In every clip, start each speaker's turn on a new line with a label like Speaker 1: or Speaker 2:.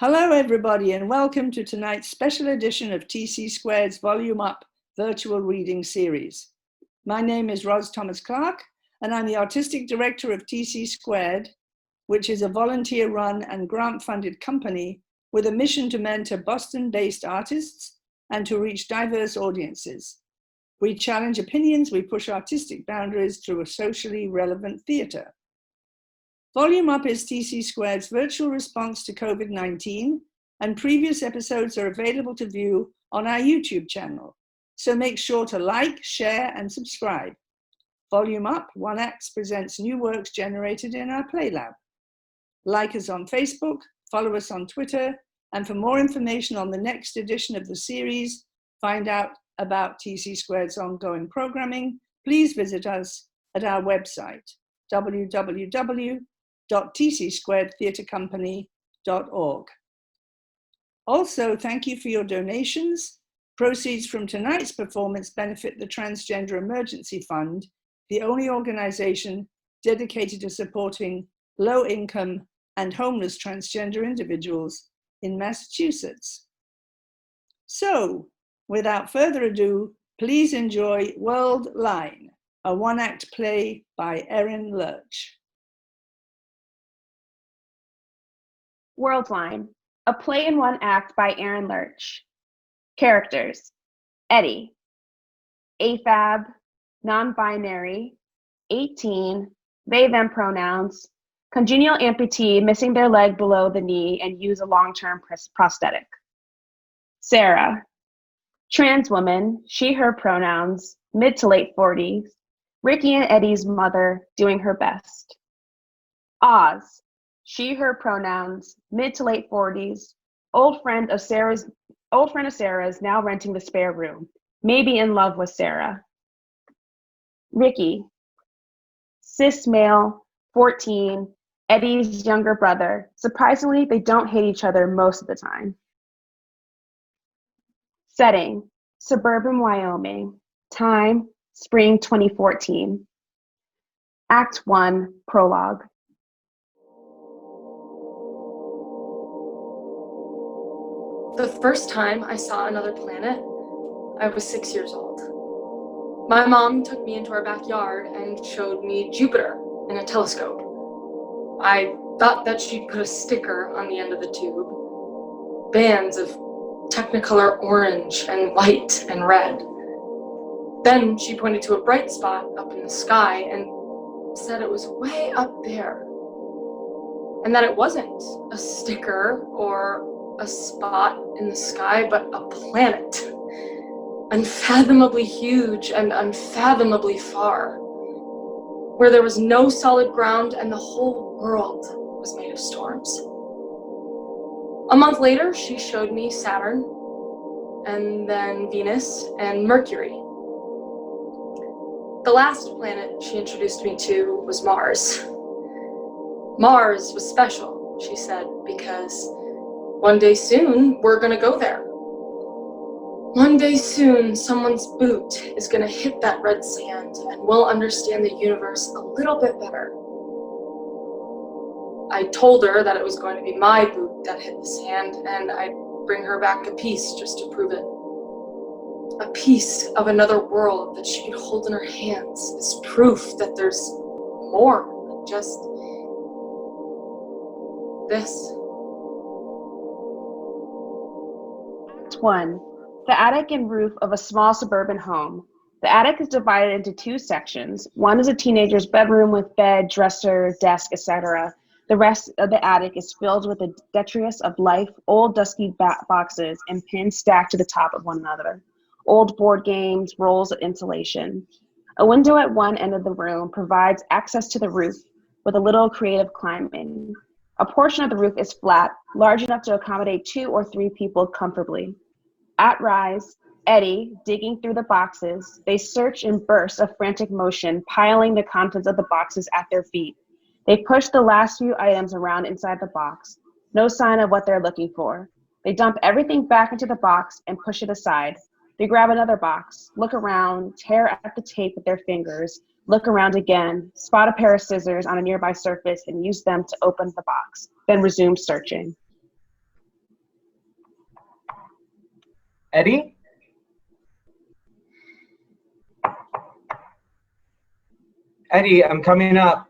Speaker 1: Hello, everybody, and welcome to tonight's special edition of TC Squared's Volume Up virtual reading series. My name is Ros Thomas Clark, and I'm the Artistic Director of TC Squared, which is a volunteer-run and grant-funded company with a mission to mentor Boston-based artists and to reach diverse audiences. We challenge opinions, we push artistic boundaries through a socially relevant theatre. Volume Up is TC Squared's virtual response to COVID-19, and previous episodes are available to view on our YouTube channel. So make sure to like, share, and subscribe. Volume Up, One Acts presents new works generated in our PlayLab. Like us on Facebook, follow us on Twitter, and for more information on the next edition of the series, find out about TC Squared's ongoing programming, please visit us at our website, www.tcsquaredtheatrecompany.org. Also, thank you for your donations. Proceeds from tonight's performance benefit the Transgender Emergency Fund, the only organization dedicated to supporting low-income and homeless transgender individuals in Massachusetts. So, without further ado, please enjoy World Line, a one-act play by Erin Lerch.
Speaker 2: Worldline, a play in one act by Erin Lerch. Characters: Eddie, AFAB, non-binary, 18, they/them pronouns, congenial amputee missing their leg below the knee and use a long-term prosthetic. Sarah, trans woman, she/her pronouns, mid to late 40s, Ricky and Eddie's mother, doing her best. Oz, she/her pronouns, mid to late 40s, old friend of Sarah's, now renting the spare room, maybe in love with Sarah. Ricky, cis male, 14, Eddie's younger brother. Surprisingly, they don't hate each other most of the time. Setting: Suburban, Wyoming. Time: spring 2014. Act 1, Prologue.
Speaker 3: The first time I saw another planet, I was 6 years old. My mom took me into our backyard and showed me Jupiter in a telescope. I thought that she'd put a sticker on the end of the tube. Bands of Technicolor orange and white and red. Then she pointed to a bright spot up in the sky and said it was way up there. And that it wasn't a sticker or a spot in the sky, but a planet. Unfathomably huge and unfathomably far. Where there was no solid ground and the whole world was made of storms. A month later, she showed me Saturn, and then Venus and Mercury. The last planet she introduced me to was Mars. Mars was special, she said, because one day soon, we're gonna go there. One day soon, someone's boot is gonna hit that red sand and we'll understand the universe a little bit better. I told her that it was going to be my boot that hit the sand and I'd bring her back a piece just to prove it. A piece of another world that she could hold in her hands as proof that there's more than just this.
Speaker 2: Act 1, the attic and roof of a small suburban home. The attic is divided into two sections. One is a teenager's bedroom with bed, dresser, desk, etc. The rest of the attic is filled with a detritus of life, old dusty boxes and pins stacked to the top of one another. Old board games, rolls of insulation. A window at one end of the room provides access to the roof with a little creative climbing. A portion of the roof is flat, large enough to accommodate 2 or 3 people comfortably. At rise, Eddie, digging through the boxes, they search in bursts of frantic motion, piling the contents of the boxes at their feet. They push the last few items around inside the box. No sign of what they're looking for. They dump everything back into the box and push it aside. They grab another box, look around, tear at the tape with their fingers, look around again, spot a pair of scissors on a nearby surface and use them to open the box, then resume searching.
Speaker 4: Eddie? Eddie, I'm coming up.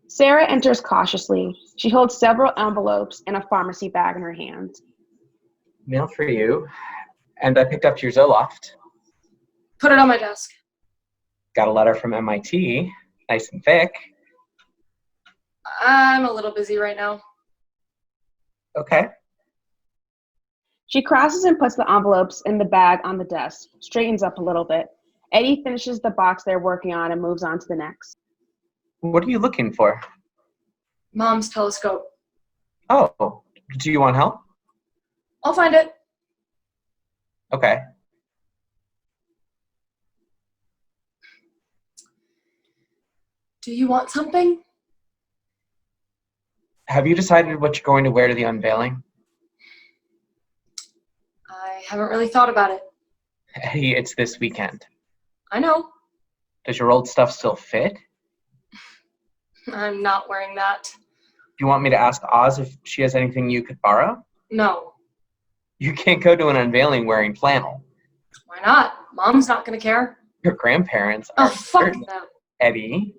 Speaker 2: Sarah enters cautiously. She holds several envelopes and a pharmacy bag in her hand.
Speaker 4: Mail for you. And I picked up your Zoloft.
Speaker 3: Put it on my desk.
Speaker 4: Got a letter from MIT. Nice and thick.
Speaker 3: I'm a little busy right now.
Speaker 4: Okay.
Speaker 2: She crosses and puts the envelopes in the bag on the desk, straightens up a little bit. Eddie finishes the box they're working on and moves on to the next.
Speaker 4: What are you looking for?
Speaker 3: Mom's telescope.
Speaker 4: Oh, do you want help?
Speaker 3: I'll find it.
Speaker 4: Okay.
Speaker 3: Do you want something?
Speaker 4: Have you decided what you're going to wear to the unveiling?
Speaker 3: I haven't really thought about it.
Speaker 4: Eddie, it's this weekend.
Speaker 3: I know.
Speaker 4: Does your old stuff still fit?
Speaker 3: I'm not wearing that.
Speaker 4: Do you want me to ask Oz if she has anything you could borrow?
Speaker 3: No.
Speaker 4: You can't go to an unveiling wearing flannel.
Speaker 3: Why not? Mom's not gonna care.
Speaker 4: Your grandparents
Speaker 3: Oh,
Speaker 4: are
Speaker 3: fuck
Speaker 4: certain.
Speaker 3: them.
Speaker 4: Eddie?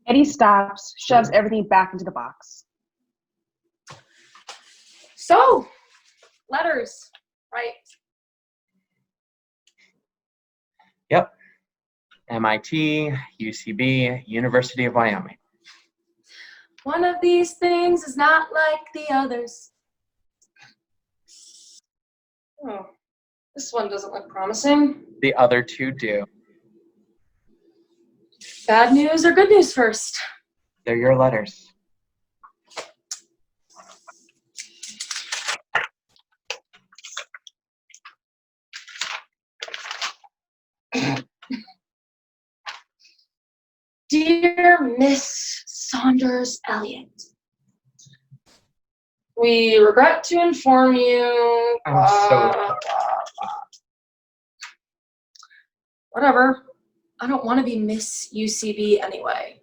Speaker 2: Eddie stops, shoves everything back into the box.
Speaker 3: So, letters, right?
Speaker 4: Yep. MIT, UCB, University of Wyoming.
Speaker 3: One of these things is not like the others. Oh, this one doesn't look promising.
Speaker 4: The other two do.
Speaker 3: Bad news or good news first?
Speaker 4: They're your letters.
Speaker 3: Dear Miss Saunders Elliott, we regret to inform you.
Speaker 4: I'm so...
Speaker 3: Whatever. I don't want to be Miss UCB anyway.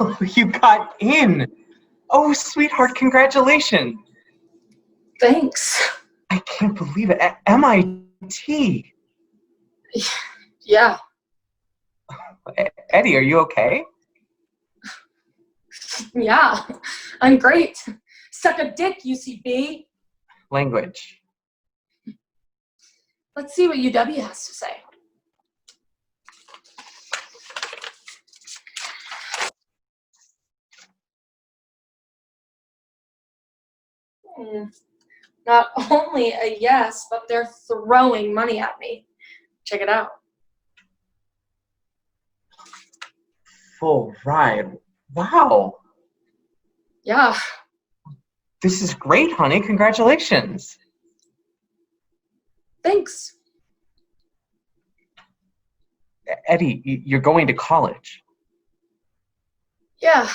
Speaker 4: Oh, you got in! Oh, sweetheart, congratulations!
Speaker 3: Thanks.
Speaker 4: I can't believe it. MIT!
Speaker 3: Yeah.
Speaker 4: Eddie, are you okay?
Speaker 3: Yeah. I'm great. Suck a dick, UCB.
Speaker 4: Language.
Speaker 3: Let's see what UW has to say. Not only a yes, but they're throwing money at me. Check it out.
Speaker 4: Full ride. Wow.
Speaker 3: Yeah.
Speaker 4: This is great, honey. Congratulations.
Speaker 3: Thanks.
Speaker 4: Eddie, you're going to college.
Speaker 3: Yeah.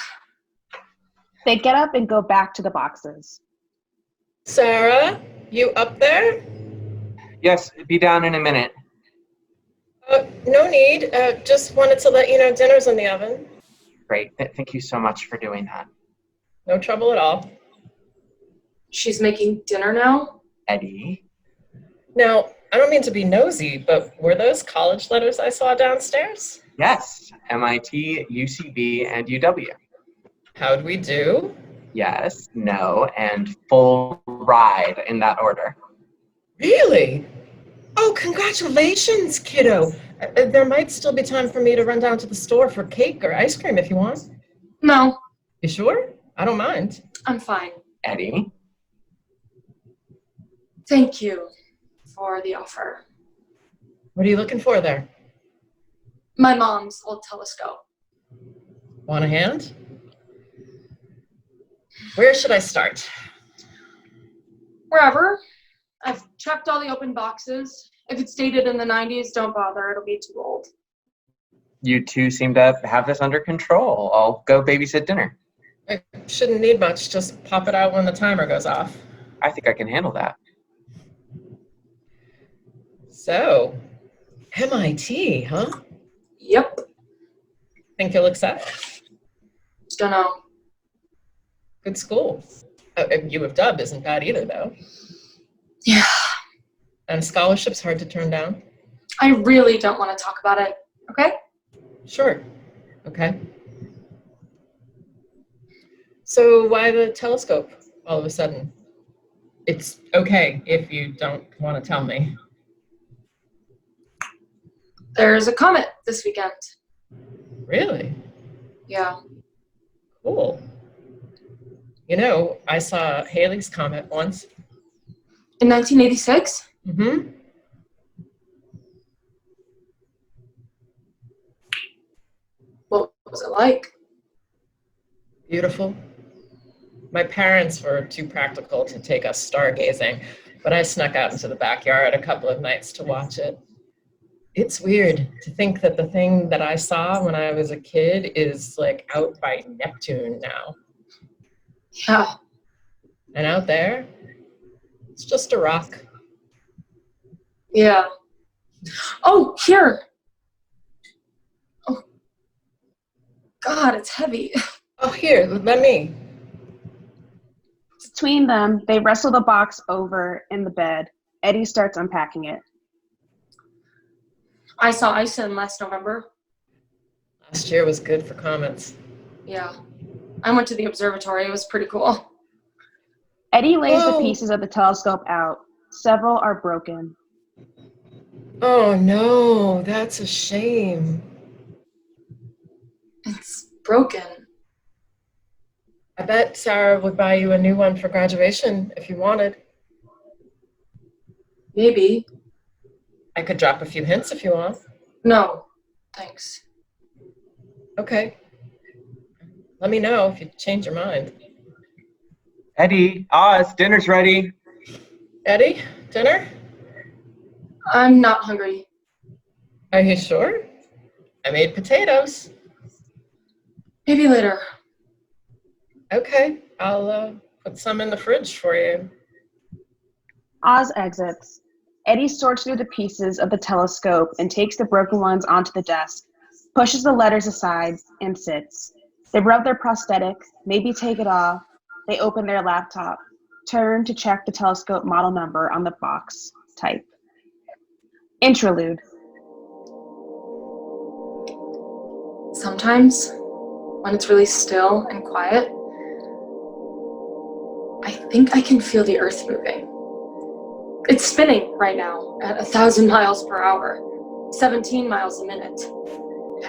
Speaker 2: They get up and go back to the boxes.
Speaker 5: Sarah, you up there?
Speaker 4: Yes, be down in a minute.
Speaker 5: No need. Just wanted to let you know dinner's in the oven.
Speaker 4: Great. Thank you so much for doing that.
Speaker 5: No trouble at all.
Speaker 3: She's making dinner now?
Speaker 4: Eddie?
Speaker 5: Now, I don't mean to be nosy, but were those college letters I saw downstairs?
Speaker 4: Yes. MIT, UCB, and UW.
Speaker 5: How'd we do?
Speaker 4: Yes, no, and full ride in that order.
Speaker 5: Really? Oh, congratulations, kiddo. There might still be time for me to run down to the store for cake or ice cream if you want.
Speaker 3: No,
Speaker 5: You sure? I don't mind.
Speaker 3: I'm fine.
Speaker 4: Eddie?
Speaker 3: Thank you for the offer.
Speaker 5: What are you looking for there?
Speaker 3: My mom's old telescope.
Speaker 5: Want a hand? Where should I start?
Speaker 3: Wherever. I've checked all the open boxes. If it's dated in the 90s, don't bother. It'll be too old.
Speaker 4: You two seem to have this under control. I'll go babysit dinner.
Speaker 5: I shouldn't need much, just pop it out when the timer goes off.
Speaker 4: I think I can handle that.
Speaker 5: So, MIT, huh?
Speaker 3: Yep.
Speaker 5: Think you'll accept?
Speaker 3: Dunno.
Speaker 5: Good school. U of Dub isn't bad either, though.
Speaker 3: Yeah.
Speaker 5: And scholarship's hard to turn down.
Speaker 3: I really don't want to talk about it, okay?
Speaker 5: Sure. Okay. So why the telescope all of a sudden? It's okay if you don't want to tell me.
Speaker 3: There's a comet this weekend.
Speaker 5: Really?
Speaker 3: Yeah.
Speaker 5: Cool. You know, I saw Halley's Comet once.
Speaker 3: In 1986?
Speaker 5: Mm-hmm.
Speaker 3: What was it like?
Speaker 5: Beautiful. My parents were too practical to take us stargazing, but I snuck out into the backyard a couple of nights to watch it. It's weird to think that the thing that I saw when I was a kid is like out by Neptune now.
Speaker 3: Yeah.
Speaker 5: And out there, it's just a rock.
Speaker 3: Yeah. Oh, here. Oh, God, it's heavy.
Speaker 5: Oh, here, let me.
Speaker 2: Between them, they wrestle the box over in the bed. Eddie starts unpacking it.
Speaker 3: I saw Iceland last November.
Speaker 5: Last year was good for comets.
Speaker 3: Yeah. I went to the observatory. It was pretty cool.
Speaker 2: Eddie lays the
Speaker 5: Whoa.
Speaker 2: pieces of the telescope out. Several are broken.
Speaker 5: Oh no, that's a shame.
Speaker 3: It's broken.
Speaker 5: I bet Sarah would buy you a new one for graduation if you wanted.
Speaker 3: Maybe.
Speaker 5: I could drop a few hints if you want.
Speaker 3: No, thanks.
Speaker 5: Okay. Let me know if you change your mind.
Speaker 4: Eddie, Oz, dinner's ready.
Speaker 5: Eddie, dinner?
Speaker 3: I'm not hungry.
Speaker 5: Are you sure? I made potatoes.
Speaker 3: Maybe later.
Speaker 5: Okay, I'll put some in the fridge for you.
Speaker 2: Oz exits. Eddie sorts through the pieces of the telescope and takes the broken ones onto the desk, pushes the letters aside, and sits. They rub their prosthetic, maybe take it off. They open their laptop, turn to check the telescope model number on the box, type. Interlude.
Speaker 3: Sometimes, when it's really still and quiet, I think I can feel the earth moving. It's spinning right now at 1,000 miles per hour, 17 miles a minute.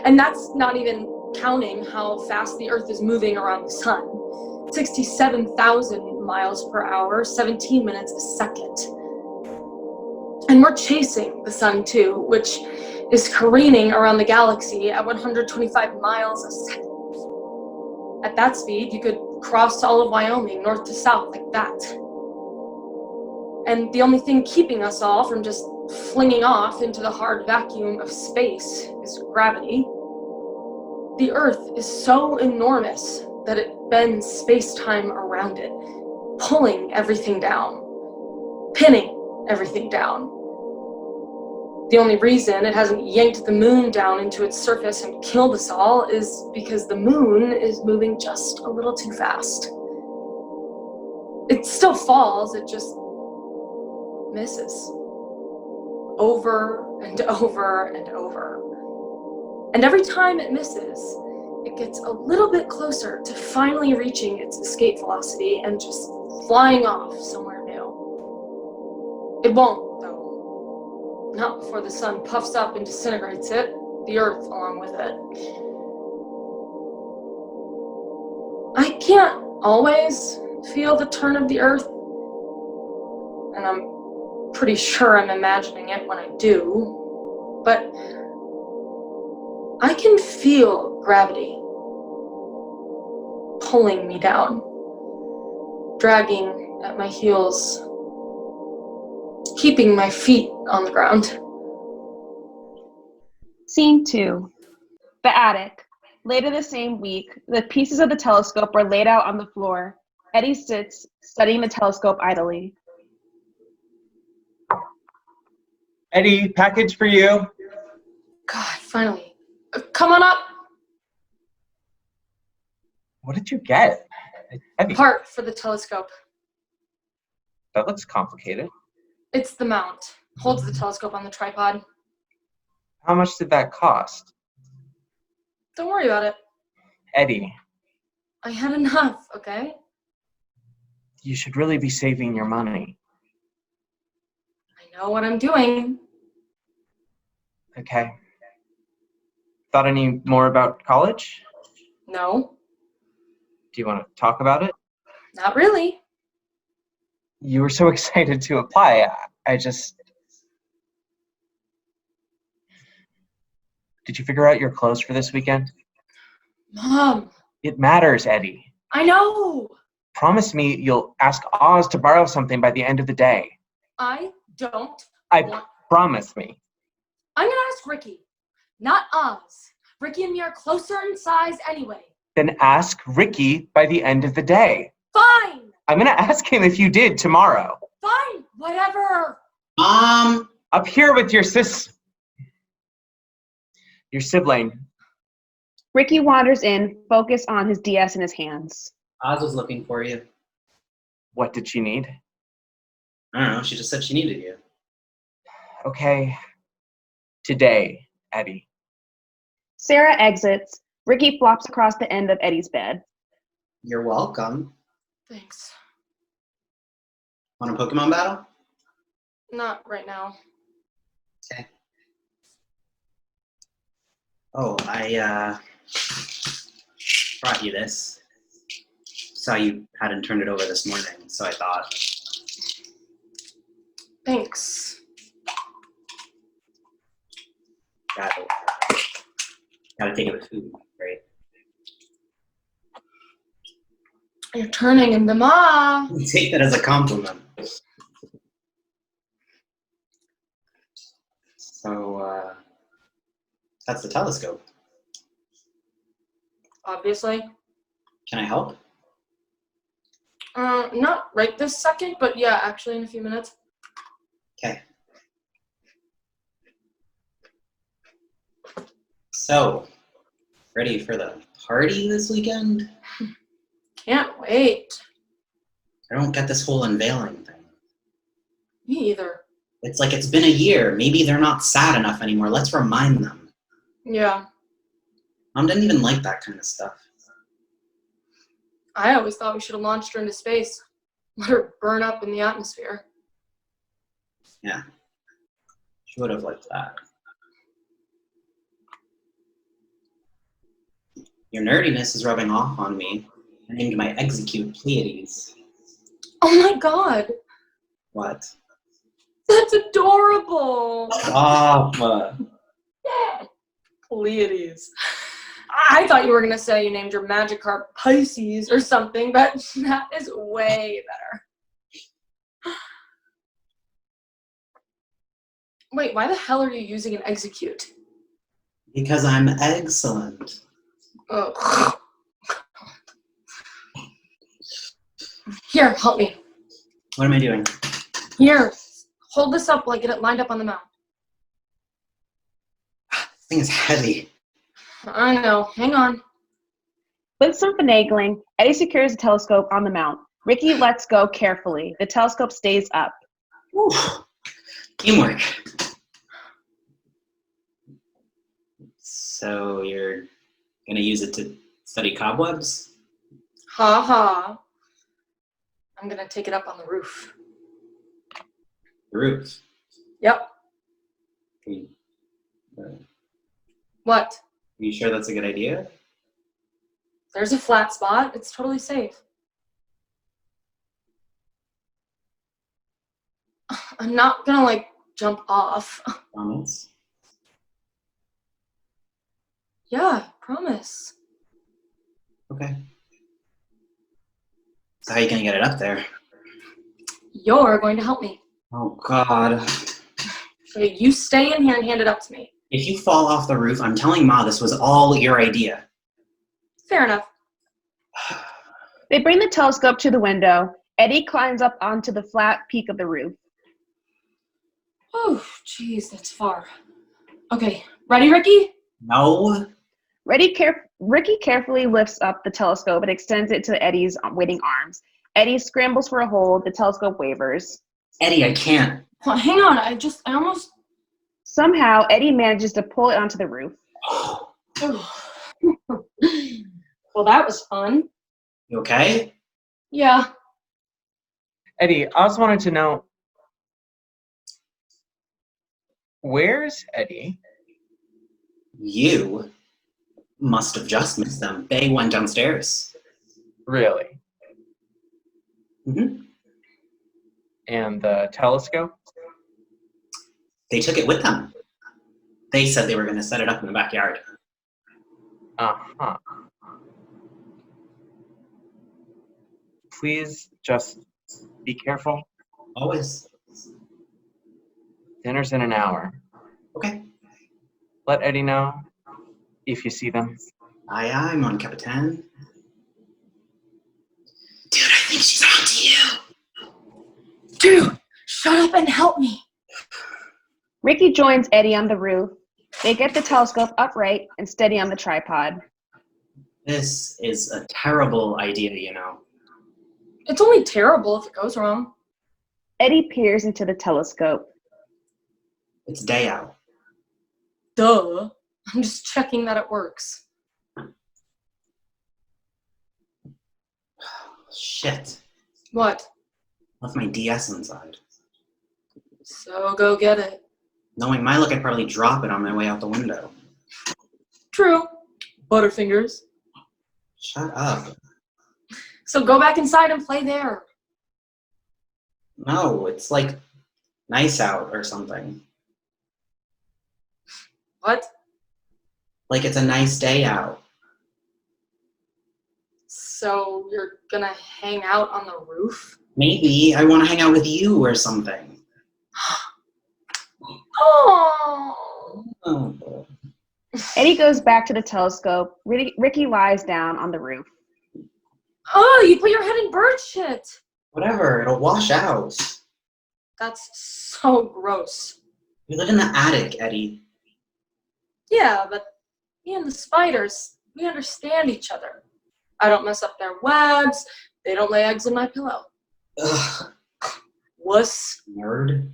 Speaker 3: And that's not even counting how fast the earth is moving around the sun. 67,000 miles per hour, 17 minutes a second. And we're chasing the sun too, which is careening around the galaxy at 125 miles a second. At that speed, you could cross all of Wyoming north to south like that. And the only thing keeping us all from just flinging off into the hard vacuum of space is gravity. The Earth is so enormous that it bends space-time around it, pulling everything down, pinning everything down. The only reason it hasn't yanked the moon down into its surface and killed us all is because the moon is moving just a little too fast. It still falls, it just misses. Over and over and over. And every time it misses, it gets a little bit closer to finally reaching its escape velocity and just flying off somewhere new. It won't, though. Not before the sun puffs up and disintegrates it, the Earth along with it. I can't always feel the turn of the Earth, and I'm pretty sure I'm imagining it when I do, but I can feel gravity pulling me down, dragging at my heels, keeping my feet on the ground.
Speaker 2: Scene 2. The attic. Later the same week, the pieces of the telescope were laid out on the floor. Eddie sits, studying the telescope idly.
Speaker 4: Eddie, package for you.
Speaker 3: God, finally. Come on up.
Speaker 4: What did you get? It's heavy.
Speaker 3: Part for the telescope.
Speaker 4: That looks complicated.
Speaker 3: It's the mount. Holds the telescope on the tripod.
Speaker 4: How much did that cost?
Speaker 3: Don't worry about it.
Speaker 4: Eddie,
Speaker 3: I had enough, okay?
Speaker 4: you should really be saving your money.
Speaker 3: I know what I'm doing.
Speaker 4: Okay. Thought any more about college?
Speaker 3: No,
Speaker 4: Do you want to talk about it?
Speaker 3: not really.
Speaker 4: You were so excited to apply. Did you figure out your clothes for this weekend?
Speaker 3: Mom,
Speaker 4: It matters, Eddie.
Speaker 3: I know.
Speaker 4: Promise me you'll ask Oz to borrow something by the end of the day.
Speaker 3: I don't
Speaker 4: I promise me.
Speaker 3: I'm gonna ask Ricky, not Oz. Ricky and me are closer in size anyway.
Speaker 4: Then ask Ricky by the end of the day.
Speaker 3: Fine,
Speaker 4: I'm gonna ask him if you did tomorrow.
Speaker 3: fine, whatever.
Speaker 4: Up here with your sibling.
Speaker 2: Ricky wanders in, focused on his DS in his hands.
Speaker 6: Oz was looking for you.
Speaker 4: What did she need?
Speaker 6: I don't know. She just said she needed you.
Speaker 4: Okay. Today, Eddie.
Speaker 2: Sarah exits. Ricky flops across the end of Eddie's bed.
Speaker 6: You're welcome.
Speaker 3: Thanks.
Speaker 6: Want a Pokemon battle?
Speaker 3: Not right now.
Speaker 6: Okay. Oh, I brought you this. Saw you hadn't turned it over this morning, so I thought.
Speaker 3: Thanks.
Speaker 6: Gotta take it with food, right?
Speaker 3: You're turning into Ma.
Speaker 6: Take that as a compliment. So, that's the telescope.
Speaker 3: Obviously.
Speaker 6: Can I help?
Speaker 3: Not right this second, but yeah, actually in a few minutes.
Speaker 6: Okay. So, ready for the party this weekend?
Speaker 3: Can't wait.
Speaker 6: I don't get this whole unveiling thing.
Speaker 3: Me either.
Speaker 6: It's like it's been a year. Maybe they're not sad enough anymore. Let's remind them.
Speaker 3: Yeah.
Speaker 6: Mom didn't even like that kind of stuff.
Speaker 3: I always thought we should have launched her into space. Let her burn up in the atmosphere.
Speaker 6: Yeah. She would have liked that. Your nerdiness is rubbing off on me. I named my execute Pleiades.
Speaker 3: Oh my god.
Speaker 6: What?
Speaker 3: That's adorable.
Speaker 6: Stop.
Speaker 3: Pleiades. I thought you were going to say you named your Magikarp Pisces or something, but that is way better. Wait, why the hell are you using an execute?
Speaker 6: Because I'm excellent.
Speaker 3: Oh. Here, help me.
Speaker 6: What am I doing?
Speaker 3: Here, hold this up like it lined up on the mount.
Speaker 6: This thing is heavy.
Speaker 3: I know, hang on.
Speaker 2: With some finagling, Eddie secures the telescope on the mount. Ricky lets go carefully. The telescope stays up.
Speaker 6: Whew. Teamwork. So you're gonna use it to study cobwebs?
Speaker 3: Ha ha. I'm gonna take it up on the roof.
Speaker 6: The roof.
Speaker 3: Yep. What?
Speaker 6: Are you sure that's a good idea?
Speaker 3: There's a flat spot. It's totally safe. I'm not gonna, jump off.
Speaker 6: Promise?
Speaker 3: Yeah, promise.
Speaker 6: Okay. So how are you gonna get it up there?
Speaker 3: You're going to help me.
Speaker 6: Oh, God.
Speaker 3: Okay, you stay in here and hand it up to me.
Speaker 6: If you fall off the roof, I'm telling Ma this was all your idea.
Speaker 3: Fair enough.
Speaker 2: They bring the telescope to the window. Eddie climbs up onto the flat peak of the roof.
Speaker 3: Oh, jeez, that's far. Okay, ready, Ricky?
Speaker 6: No.
Speaker 2: Ricky carefully lifts up the telescope and extends it to Eddie's waiting arms. Eddie scrambles for a hold. The telescope wavers.
Speaker 6: Eddie, I can't.
Speaker 3: Well, hang on, I almost...
Speaker 2: Somehow, Eddie manages to pull it onto the roof.
Speaker 3: Well, that was fun.
Speaker 6: You okay?
Speaker 3: Yeah.
Speaker 4: Eddie, I also wanted to know, where's Eddie?
Speaker 6: You must have just missed them. They went downstairs.
Speaker 4: Really?
Speaker 6: Mm-hmm.
Speaker 4: And the telescope?
Speaker 6: They took it with them. They said they were going to set it up in the backyard.
Speaker 4: Uh-huh. Please just be careful.
Speaker 6: Always.
Speaker 4: Dinner's in an hour.
Speaker 6: Okay.
Speaker 4: Let Eddie know if you see them.
Speaker 6: Aye, aye, mon capitaine. Dude, I think she's on to you.
Speaker 3: Dude, shut up and help me.
Speaker 2: Ricky joins Eddie on the roof. They get the telescope upright and steady on the tripod.
Speaker 6: This is a terrible idea, you know.
Speaker 3: It's only terrible if it goes wrong.
Speaker 2: Eddie peers into the telescope.
Speaker 6: It's day out.
Speaker 3: Duh. I'm just checking that it works.
Speaker 6: Shit.
Speaker 3: What?
Speaker 6: Left my DS inside.
Speaker 3: So go get it.
Speaker 6: Knowing my luck, I'd probably drop it on my way out the window.
Speaker 3: True. Butterfingers.
Speaker 6: Shut up.
Speaker 3: So go back inside and play there.
Speaker 6: No, it's like nice out or something.
Speaker 3: What?
Speaker 6: Like it's a nice day out.
Speaker 3: So you're gonna hang out on the roof?
Speaker 6: Maybe I want to hang out with you or something.
Speaker 3: Oh.
Speaker 6: Oh.
Speaker 2: Eddie goes back to the telescope. Ricky lies down on the roof.
Speaker 3: Oh, you put your head in bird shit.
Speaker 6: Whatever, it'll wash out.
Speaker 3: That's so gross.
Speaker 6: We live in the attic, Eddie.
Speaker 3: Yeah, but me and the spiders, we understand each other. I don't mess up their webs. They don't lay eggs in my pillow.
Speaker 6: Ugh,
Speaker 3: Wuss.
Speaker 6: nerd.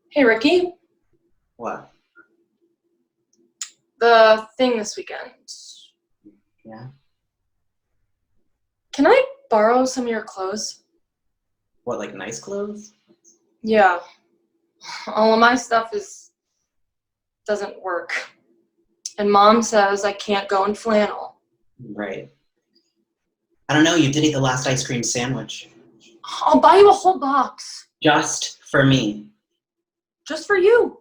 Speaker 3: Hey, Ricky.
Speaker 6: What?
Speaker 3: The thing this weekend.
Speaker 6: Yeah?
Speaker 3: Can I borrow some of your clothes?
Speaker 6: What, like nice clothes?
Speaker 3: Yeah. All of my stuff doesn't work. And Mom says I can't go in flannel.
Speaker 6: Right. I don't know, you did eat the last ice cream sandwich.
Speaker 3: I'll buy you a whole box.
Speaker 6: Just for me.
Speaker 3: Just for you.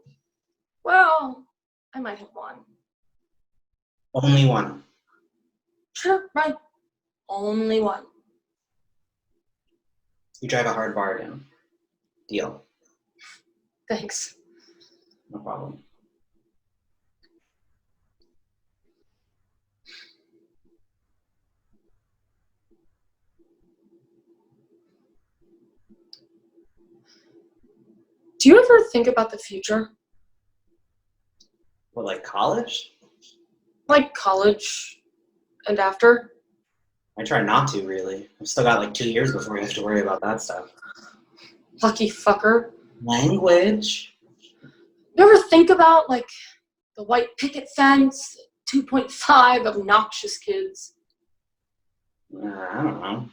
Speaker 3: Well, I might have one.
Speaker 6: Only one.
Speaker 3: Sure, right. Only one.
Speaker 6: You drive a hard bargain. Deal.
Speaker 3: Thanks.
Speaker 6: No problem.
Speaker 3: Do you ever think about the future?
Speaker 6: What, like college?
Speaker 3: Like college and after?
Speaker 6: I try not to, really. I've still got like 2 years before I have to worry about that stuff.
Speaker 3: Lucky fucker.
Speaker 6: Language?
Speaker 3: You ever think about, like, the white picket fence, 2.5 obnoxious kids?
Speaker 6: I don't know.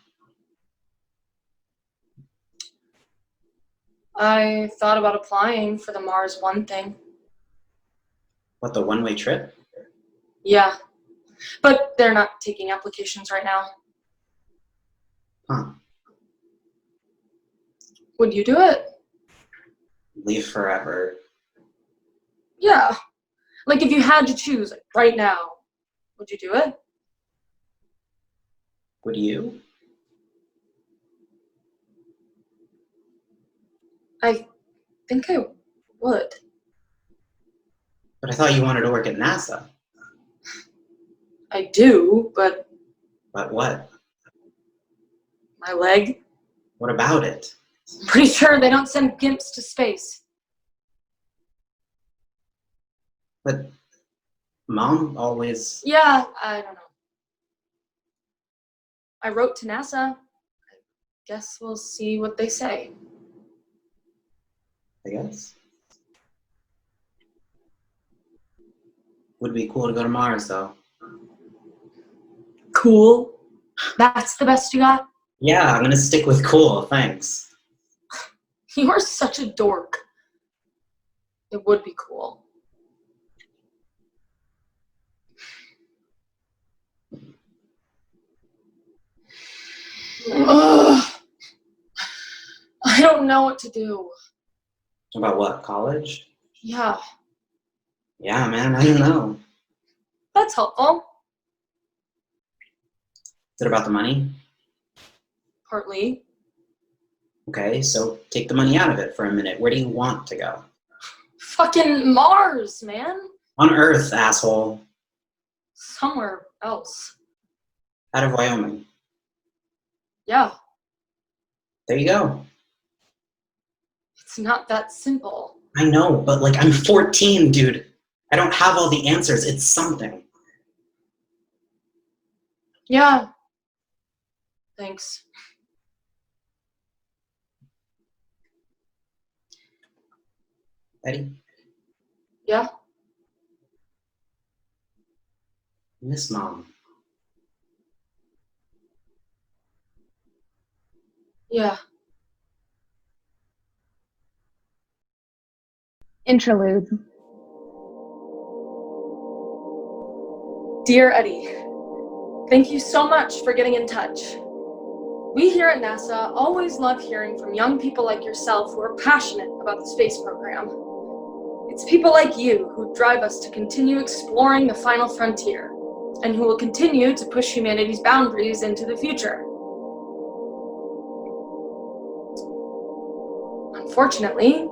Speaker 3: I thought about applying for the Mars One thing.
Speaker 6: What, the one-way trip?
Speaker 3: Yeah. But they're not taking applications right now.
Speaker 6: Huh.
Speaker 3: Would you do it?
Speaker 6: Leave forever.
Speaker 3: Yeah. Like, if you had to choose, like, right now, would you do it?
Speaker 6: Would you?
Speaker 3: I think I would.
Speaker 6: But I thought you wanted to work at NASA.
Speaker 3: I do, but
Speaker 6: But what?
Speaker 3: my leg?
Speaker 6: What about it?
Speaker 3: I'm pretty sure they don't send gimps to space.
Speaker 6: But Mom always...
Speaker 3: Yeah, I don't know. I wrote to NASA. I guess we'll see what they say.
Speaker 6: I guess. Would be cool to go to Mars, though.
Speaker 3: Cool. That's the best you got?
Speaker 6: Yeah, I'm gonna stick with cool, thanks.
Speaker 3: You're such a dork. It would be cool. Ugh. I don't know what to do.
Speaker 6: About what, college?
Speaker 3: Yeah,
Speaker 6: Yeah, man, I don't know.
Speaker 3: that's helpful.
Speaker 6: Is it about the money?
Speaker 3: Partly.
Speaker 6: Okay, so take the money out of it for a minute. Where do you want to go?
Speaker 3: Fucking Mars, man.
Speaker 6: On Earth, asshole.
Speaker 3: Somewhere else.
Speaker 6: Out of Wyoming.
Speaker 3: Yeah,
Speaker 6: There you go.
Speaker 3: it's not that simple.
Speaker 6: I know, but like, I'm 14, dude. I don't have all the answers. It's something.
Speaker 3: Yeah. Thanks.
Speaker 6: Eddie,
Speaker 3: Yeah?
Speaker 6: miss Mom.
Speaker 3: Yeah.
Speaker 2: Interlude.
Speaker 3: Dear Eddie, thank you so much for getting in touch. We here at NASA always love hearing from young people like yourself who are passionate about the space program. It's people like you who drive us to continue exploring the final frontier, and who will continue to push humanity's boundaries into the future. Unfortunately,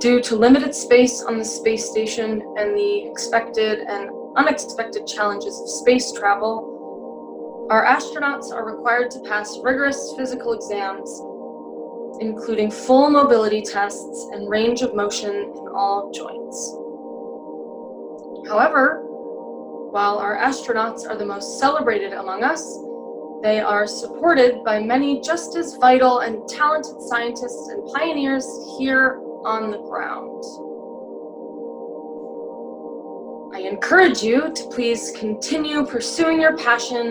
Speaker 3: due to limited space on the space station and the expected and unexpected challenges of space travel, our astronauts are required to pass rigorous physical exams, including full mobility tests and range of motion in all joints. However, while our astronauts are the most celebrated among us, they are supported by many just as vital and talented scientists and pioneers here on the ground. I encourage you to please continue pursuing your passion,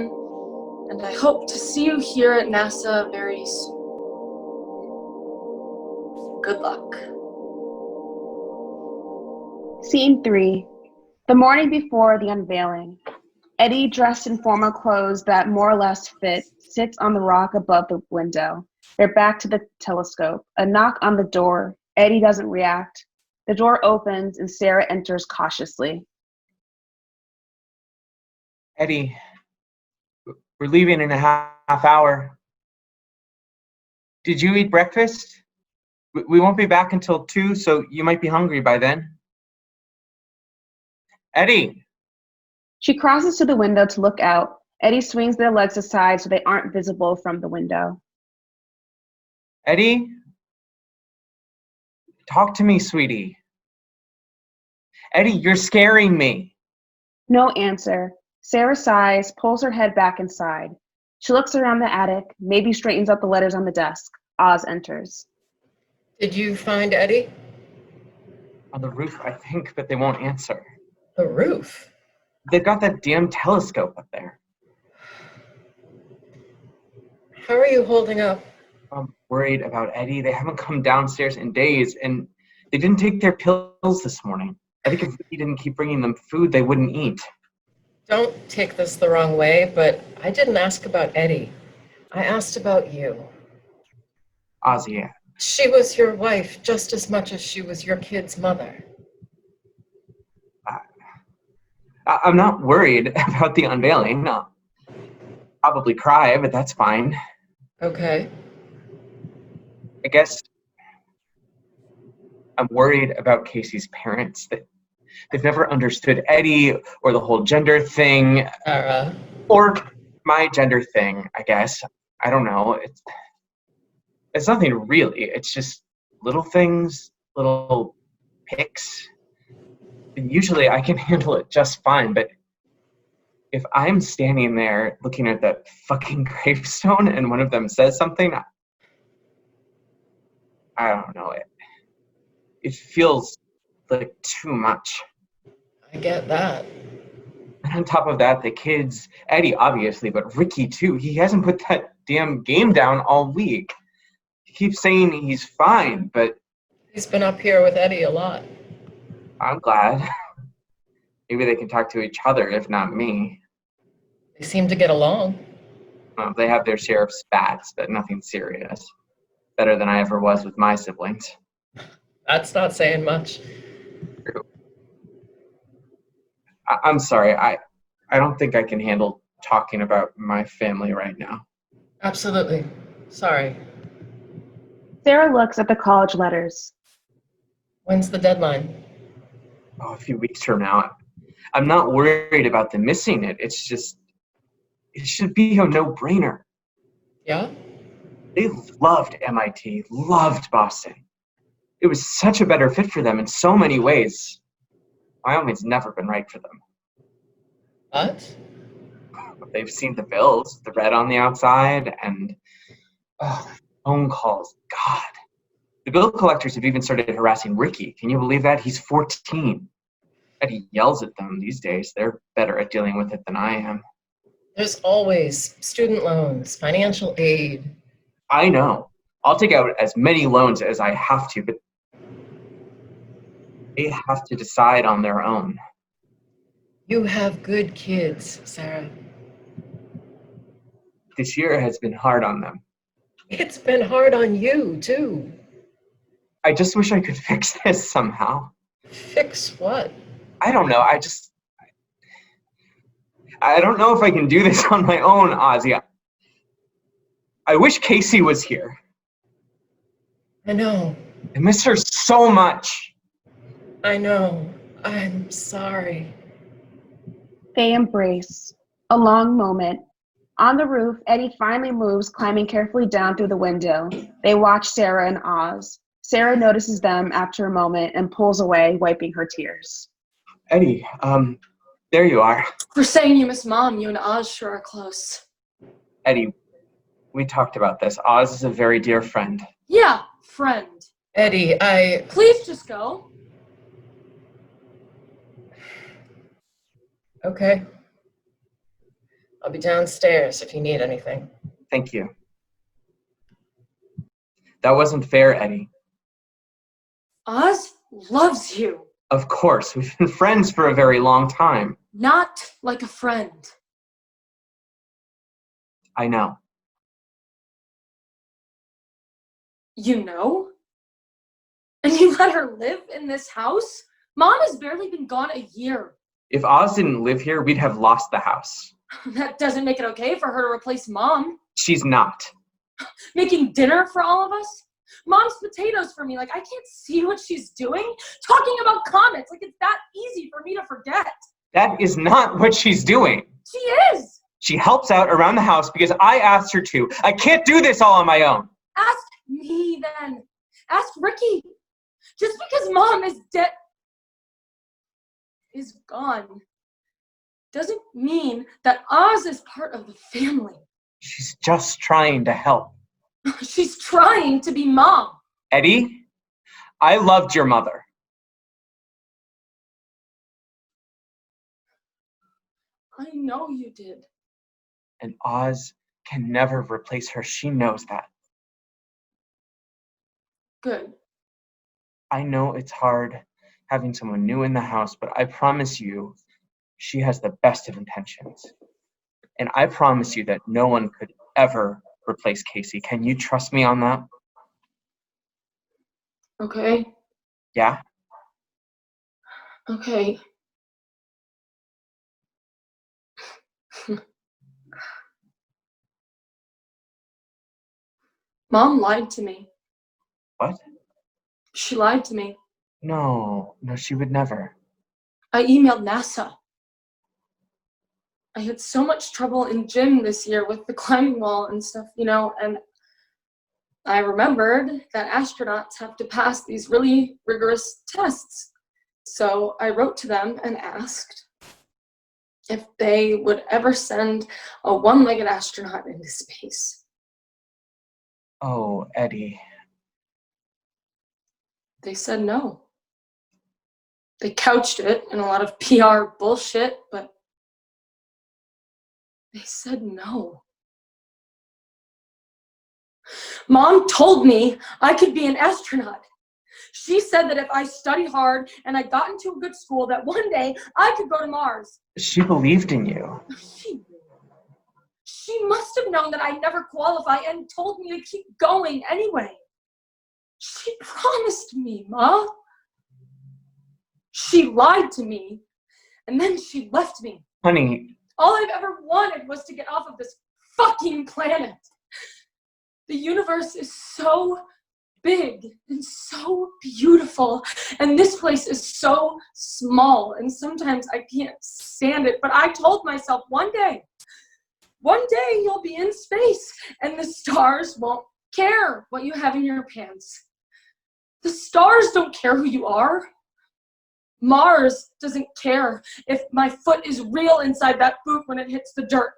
Speaker 3: and I hope to see you here at NASA very soon. Good luck.
Speaker 2: Scene 3. The morning before the unveiling. Eddie, dressed in formal clothes that more or less fit, sits on the rock above the window. They're back to the telescope. A knock on the door. Eddie doesn't react. The door opens and Sarah enters cautiously.
Speaker 7: Eddie, we're leaving in a half hour. Did you eat breakfast? We won't be back until 2, so you might be hungry by then. Eddie!
Speaker 2: She crosses to the window to look out. Eddie swings their legs aside so they aren't visible from the window.
Speaker 7: Eddie? Talk to me, sweetie. Eddie, you're scaring me.
Speaker 2: No answer. Sarah sighs, pulls her head back inside. She looks around the attic, maybe straightens out the letters on the desk. Oz enters.
Speaker 5: Did you find Eddie?
Speaker 7: On the roof, I think, but they won't answer.
Speaker 5: The roof?
Speaker 7: They've got that damn telescope up there.
Speaker 5: How are you holding up?
Speaker 7: I'm worried about Eddie. They haven't come downstairs in days, and they didn't take their pills this morning. I think if we didn't keep bringing them food, they wouldn't eat.
Speaker 5: Don't take this the wrong way, but I didn't ask about Eddie. I asked about you.
Speaker 7: Ozzy,
Speaker 5: She was your wife just as much as she was your kid's mother.
Speaker 7: I'm not worried about the unveiling. I'll probably cry, but that's fine.
Speaker 5: Okay.
Speaker 7: I guess I'm worried about Casey's parents. They've never understood Eddie or the whole gender thing. Or my gender thing, I guess. I don't know. It's nothing really. It's just little things, little picks. And usually I can handle it just fine, but if I'm standing there looking at that fucking gravestone and one of them says something, I don't know. It feels like too much.
Speaker 5: I get that.
Speaker 7: And on top of that, the kids, Eddie obviously, but Ricky too, he hasn't put that damn game down all week. He keeps saying he's fine, but
Speaker 5: He's been up here with Eddie a lot.
Speaker 7: I'm glad. Maybe they can talk to each other, if not me.
Speaker 5: They seem to get along.
Speaker 7: Well, they have their share of spats, but nothing serious. Better than I ever was with my siblings.
Speaker 5: That's not saying much.
Speaker 7: True. I'm sorry. I don't think I can handle talking about my family right now.
Speaker 5: Absolutely. Sorry.
Speaker 2: Sarah looks at the college letters.
Speaker 5: When's the deadline?
Speaker 7: Oh, a few weeks from now. I'm not worried about them missing it. It's just, it should be a no-brainer.
Speaker 5: Yeah?
Speaker 7: They loved MIT, loved Boston. It was such a better fit for them in so many ways. Wyoming's never been right for them.
Speaker 5: What?
Speaker 7: They've seen the bills, the red on the outside, and phone calls. God. The bill collectors have even started harassing Ricky. Can you believe that? He's 14. And he yells at them these days. They're better at dealing with it than I am.
Speaker 5: There's always student loans, financial aid.
Speaker 7: I know. I'll take out as many loans as I have to, but they have to decide on their own.
Speaker 5: You have good kids, Sarah.
Speaker 7: This year has been hard on them.
Speaker 5: It's been hard on you, too.
Speaker 7: I just wish I could fix this somehow.
Speaker 5: Fix what?
Speaker 7: I don't know. I don't know if I can do this on my own, Ozzy. I wish Casey was here.
Speaker 5: I know.
Speaker 7: I miss her so much.
Speaker 5: I know. I'm sorry.
Speaker 2: They embrace. A long moment. On the roof, Eddie finally moves, climbing carefully down through the window. They watch Sarah and Oz. Sarah notices them after a moment and pulls away, wiping her tears.
Speaker 7: Eddie, there you are.
Speaker 3: For saying you miss Mom, you and Oz sure are close.
Speaker 7: Eddie, we talked about this. Oz is a very dear friend.
Speaker 3: Yeah, friend.
Speaker 5: Eddie,
Speaker 3: Please just go.
Speaker 5: Okay. I'll be downstairs if you need anything.
Speaker 7: Thank you. That wasn't fair, Eddie.
Speaker 3: Oz loves you.
Speaker 7: Of course, we've been friends for a very long time.
Speaker 3: Not like a friend.
Speaker 7: I know.
Speaker 3: You know? And you let her live in this house? Mom has barely been gone a year.
Speaker 7: If Oz didn't live here, we'd have lost the house.
Speaker 3: That doesn't make it okay for her to replace Mom.
Speaker 7: She's not.
Speaker 3: Making dinner for all of us? Mom's potatoes for me, like I can't see what she's doing. Talking about comets, like it's that easy for me to forget.
Speaker 7: That is not what she's doing.
Speaker 3: She is.
Speaker 7: She helps out around the house because I asked her to. I can't do this all on my own.
Speaker 3: Ask me then. Ask Ricky. Just because Mom is dead, is gone, doesn't mean that Oz is part of the family.
Speaker 7: She's just trying to help.
Speaker 3: She's trying to be Mom.
Speaker 7: Eddie, I loved your mother.
Speaker 3: I know you did.
Speaker 7: And Oz can never replace her. She knows that.
Speaker 3: Good.
Speaker 7: I know it's hard having someone new in the house, but I promise you, she has the best of intentions. And I promise you that no one could ever replace Casey. Can you trust me on that?
Speaker 3: Okay.
Speaker 7: Yeah?
Speaker 3: Okay. Mom lied to me.
Speaker 7: What?
Speaker 3: She lied to me.
Speaker 7: No, she would never.
Speaker 3: I emailed NASA. I had so much trouble in gym this year with the climbing wall and stuff, and I remembered that astronauts have to pass these really rigorous tests. So I wrote to them and asked if they would ever send a one-legged astronaut into space.
Speaker 7: Oh, Eddie.
Speaker 3: They said no. They couched it in a lot of PR bullshit, but they said no. Mom told me I could be an astronaut. She said that if I studied hard and I got into a good school, that one day I could go to Mars.
Speaker 7: She believed in you.
Speaker 3: She must have known that I'd never qualify and told me to keep going anyway. She promised me, Ma. She lied to me, and then she left me.
Speaker 7: Honey.
Speaker 3: All I've ever wanted was to get off of this fucking planet. The universe is so big and so beautiful, and this place is so small, and sometimes I can't stand it, but I told myself one day you'll be in space, and the stars won't care what you have in your pants. The stars don't care who you are. Mars doesn't care if my foot is real inside that boot when it hits the dirt.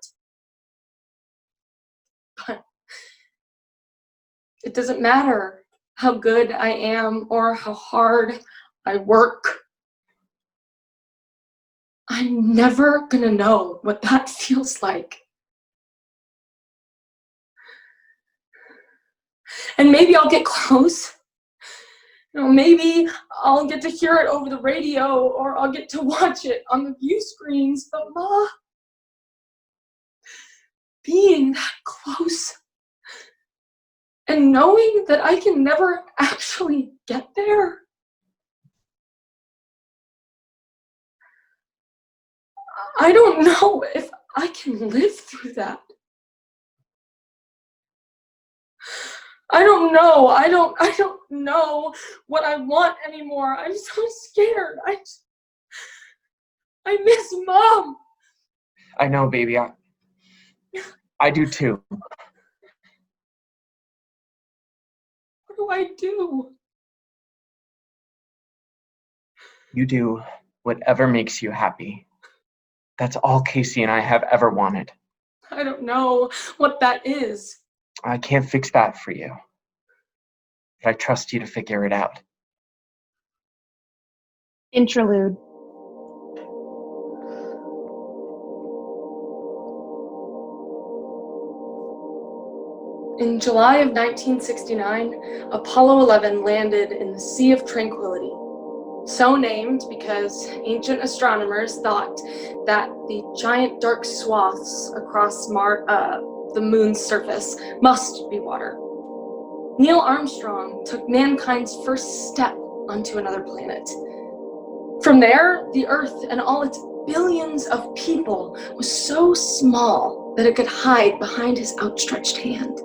Speaker 3: But it doesn't matter how good I am or how hard I work. I'm never gonna know what that feels like. And maybe I'll get close. Maybe I'll get to hear it over the radio, or I'll get to watch it on the view screens, but Ma, being that close and knowing that I can never actually get there, I don't know if I can live through that. I don't know. I don't know what I want anymore. I'm so scared. I miss Mom.
Speaker 7: I know, baby. I do too.
Speaker 3: What do I do?
Speaker 7: You do whatever makes you happy. That's all Casey and I have ever wanted.
Speaker 3: I don't know what that is.
Speaker 7: I can't fix that for you, but I trust you to figure it out.
Speaker 2: Interlude.
Speaker 3: In July of 1969, Apollo 11 landed in the Sea of Tranquility, so named because ancient astronomers thought that the giant dark swaths across the moon's surface must be water. Neil Armstrong took mankind's first step onto another planet. From there, the Earth and all its billions of people was so small that it could hide behind his outstretched hand.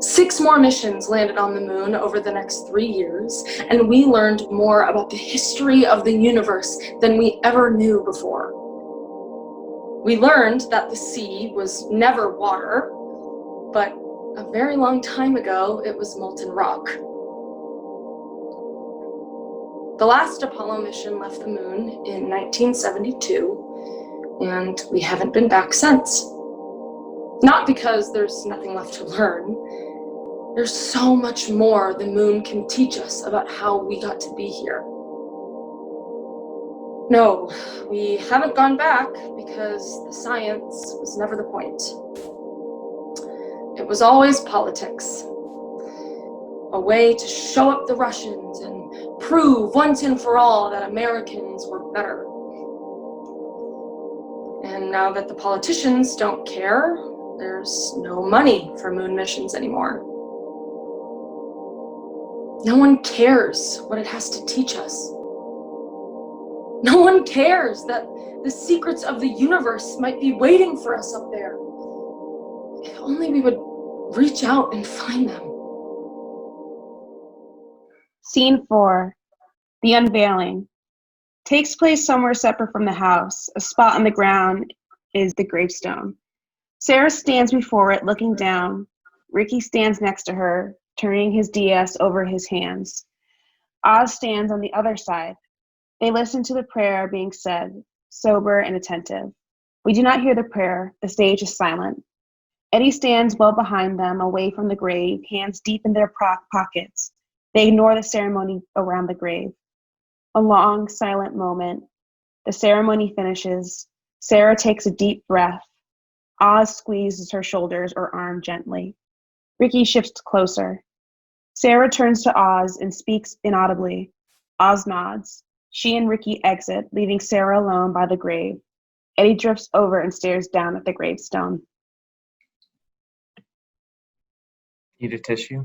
Speaker 3: 6 more missions landed on the moon over the next 3 years, and we learned more about the history of the universe than we ever knew before. We learned that the sea was never water, but a very long time ago, it was molten rock. The last Apollo mission left the moon in 1972, and we haven't been back since. Not because there's nothing left to learn. There's so much more the moon can teach us about how we got to be here. No, we haven't gone back because the science was never the point. It was always politics. A way to show up the Russians and prove once and for all that Americans were better. And now that the politicians don't care, there's no money for moon missions anymore. No one cares what it has to teach us. No one cares that the secrets of the universe might be waiting for us up there. If only we would reach out and find them.
Speaker 2: Scene 4. The unveiling. Takes place somewhere separate from the house. A spot on the ground is the gravestone. Sarah stands before it, looking down. Ricky stands next to her, turning his DS over his hands. Oz stands on the other side. They listen to the prayer being said, sober and attentive. We do not hear the prayer. The stage is silent. Eddie stands well behind them, away from the grave, hands deep in their pockets. They ignore the ceremony around the grave. A long, silent moment. The ceremony finishes. Sarah takes a deep breath. Oz squeezes her shoulders or arm gently. Ricky shifts closer. Sarah turns to Oz and speaks inaudibly. Oz nods. She and Ricky exit, leaving Sarah alone by the grave. Eddie drifts over and stares down at the gravestone.
Speaker 7: Need a tissue?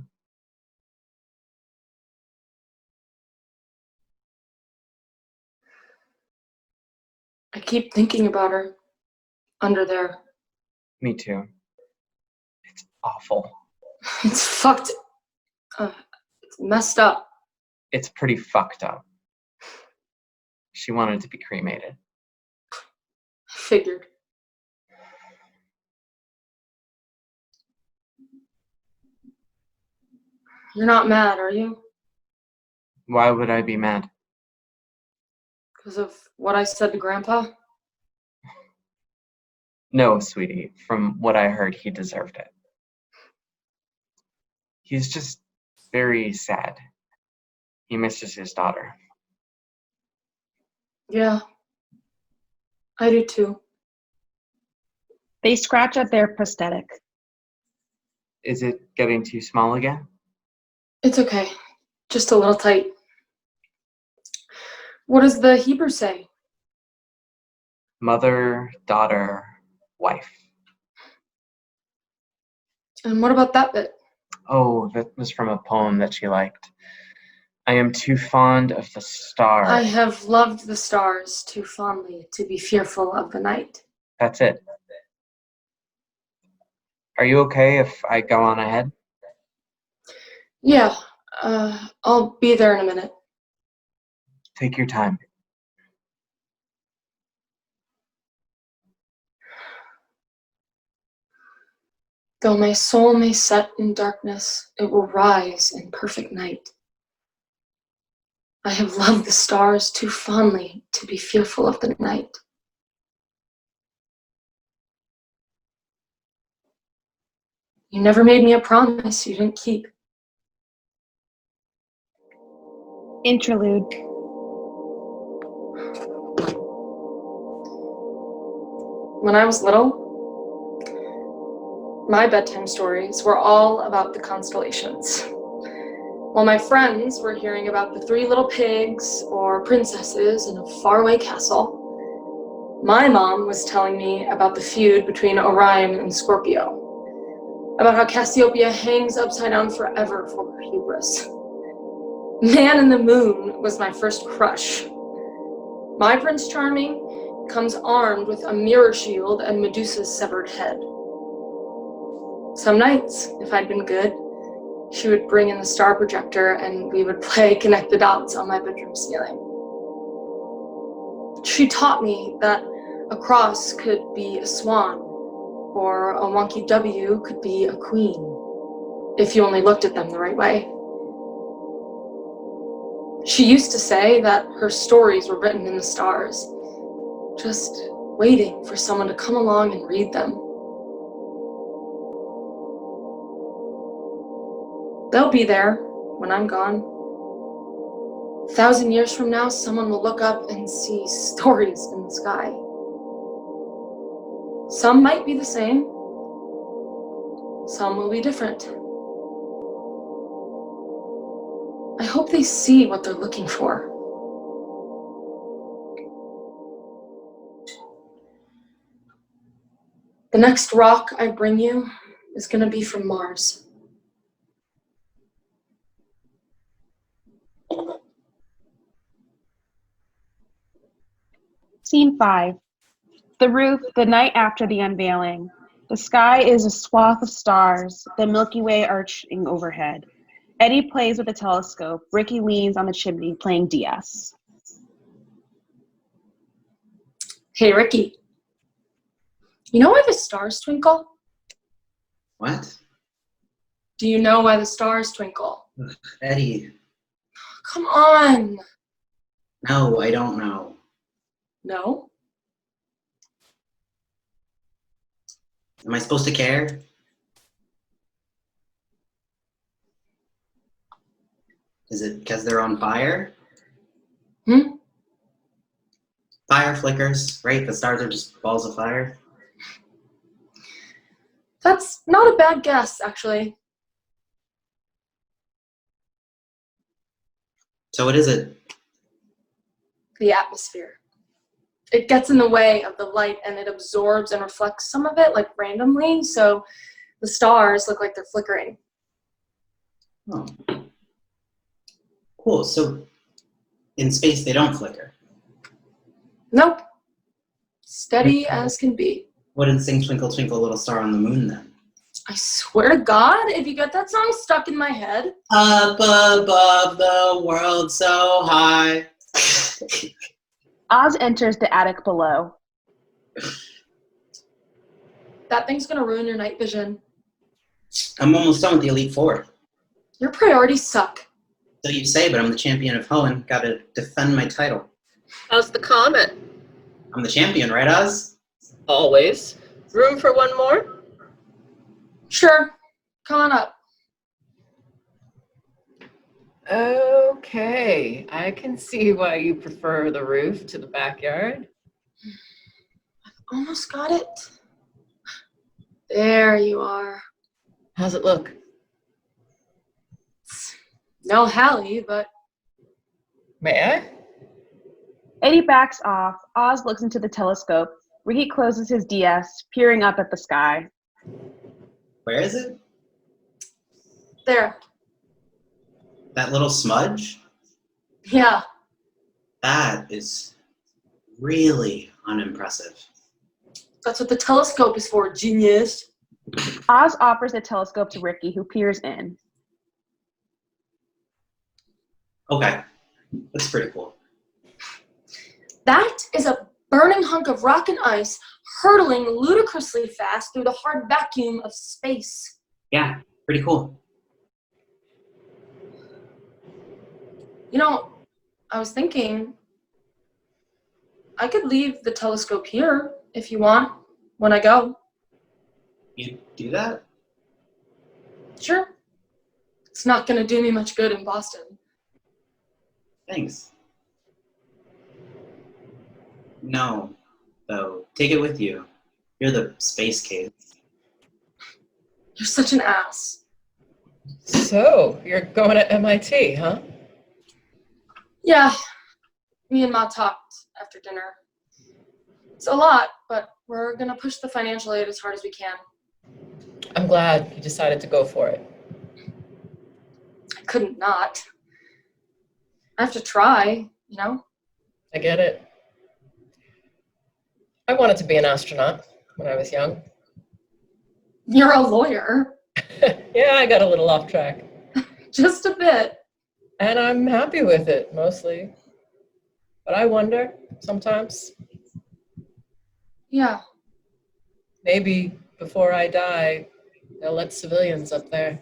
Speaker 3: I keep thinking about her under there.
Speaker 7: Me too. It's awful.
Speaker 3: It's fucked. It's messed up.
Speaker 7: It's pretty fucked up. She wanted to be cremated.
Speaker 3: I figured. You're not mad, are you?
Speaker 7: Why would I be mad?
Speaker 3: Because of what I said to Grandpa?
Speaker 7: No, sweetie. From what I heard, he deserved it. He's just very sad. He misses his daughter.
Speaker 3: Yeah, I do too.
Speaker 2: They scratch at their prosthetic.
Speaker 7: Is it getting too small again?
Speaker 3: It's okay. Just a little tight. What does the Hebrew say?
Speaker 7: Mother, daughter, wife.
Speaker 3: And what about that bit?
Speaker 7: Oh, that was from a poem that she liked. I am too fond of the stars.
Speaker 3: I have loved the stars too fondly to be fearful of the night.
Speaker 7: That's it. Are you okay if I go on ahead?
Speaker 3: Yeah, I'll be there in a minute.
Speaker 7: Take your time.
Speaker 3: Though my soul may set in darkness, it will rise in perfect night. I have loved the stars too fondly to be fearful of the night. You never made me a promise you didn't keep.
Speaker 2: Interlude.
Speaker 3: When I was little, my bedtime stories were all about the constellations. While my friends were hearing about the 3 little pigs or princesses in a faraway castle, my mom was telling me about the feud between Orion and Scorpio, about how Cassiopeia hangs upside down forever for her hubris. Man in the Moon was my first crush. My Prince Charming comes armed with a mirror shield and Medusa's severed head. Some nights, if I'd been good, she would bring in the star projector and we would play connect the dots on my bedroom ceiling. She taught me that a cross could be a swan, or a wonky W could be a queen, if you only looked at them the right way. She used to say that her stories were written in the stars, just waiting for someone to come along and read them. They'll be there when I'm gone. 1,000 years from now, someone will look up and see stories in the sky. Some might be the same. Some will be different. I hope they see what they're looking for. The next rock I bring you is going to be from Mars.
Speaker 2: Scene 5. The roof, the night after the unveiling. The sky is a swath of stars, the Milky Way arching overhead. Eddie plays with the telescope. Ricky leans on the chimney playing DS.
Speaker 3: Hey, Ricky. You know why the stars twinkle?
Speaker 6: What?
Speaker 3: Do you know why the stars twinkle?
Speaker 6: Ugh, Eddie.
Speaker 3: Come on.
Speaker 6: No, I don't know.
Speaker 3: No?
Speaker 6: Am I supposed to care? Is it because they're on fire?
Speaker 3: Hmm?
Speaker 6: Fire flickers, right? The stars are just balls of fire.
Speaker 3: That's not a bad guess, actually.
Speaker 6: So what is it?
Speaker 3: The atmosphere. It gets in the way of the light and it absorbs and reflects some of it, like randomly, so the stars look like they're flickering.
Speaker 6: Oh. Cool, so in space they don't flicker.
Speaker 3: Nope. Steady as can be.
Speaker 6: What did Sing Twinkle Twinkle Little Star on the Moon then?
Speaker 3: I swear to God, if you get that song stuck in my head.
Speaker 6: Up above the world so high.
Speaker 2: Oz enters the attic below.
Speaker 3: That thing's gonna ruin your night vision.
Speaker 6: I'm almost done with the Elite Four.
Speaker 3: Your priorities suck.
Speaker 6: So you say, but I'm the champion of Hoenn. Gotta defend my title.
Speaker 5: How's the comet?
Speaker 6: I'm the champion, right, Oz?
Speaker 5: Always. Room for one more?
Speaker 3: Sure, come on up.
Speaker 5: Okay, I can see why you prefer the roof to the backyard.
Speaker 3: Almost got it. There you are.
Speaker 5: How's it look?
Speaker 3: No Hallie, but
Speaker 5: May I?
Speaker 2: Eddie backs off. Oz looks into the telescope. Ricky closes his DS, peering up at the sky.
Speaker 6: Where is it?
Speaker 3: there.
Speaker 6: That little smudge?
Speaker 3: Yeah.
Speaker 6: That is really unimpressive.
Speaker 3: That's what the telescope is for, genius.
Speaker 2: Oz offers the telescope to Ricky, who peers in.
Speaker 6: Okay, that's pretty cool.
Speaker 3: That is a burning hunk of rock and ice hurtling ludicrously fast through the hard vacuum of space.
Speaker 6: Yeah, pretty cool.
Speaker 3: You know, I was thinking I could leave the telescope here if you want when I go.
Speaker 6: You do that?
Speaker 3: Sure. It's not going to do me much good in Boston.
Speaker 6: Thanks. No, though. Take it with you. You're the space cave.
Speaker 3: You're such an ass.
Speaker 5: So, you're going to MIT, huh?
Speaker 3: Yeah, me and Ma talked after dinner. It's a lot, but we're going to push the financial aid as hard as we can.
Speaker 5: I'm glad you decided to go for it.
Speaker 3: I couldn't not. I have to try, you know?
Speaker 5: I get it. I wanted to be an astronaut when I was young.
Speaker 3: You're a lawyer.
Speaker 5: Yeah, I got a little off track.
Speaker 3: Just a bit.
Speaker 5: And I'm happy with it, mostly. But I wonder, sometimes,
Speaker 3: Yeah.
Speaker 5: maybe before I die, they'll let civilians up there.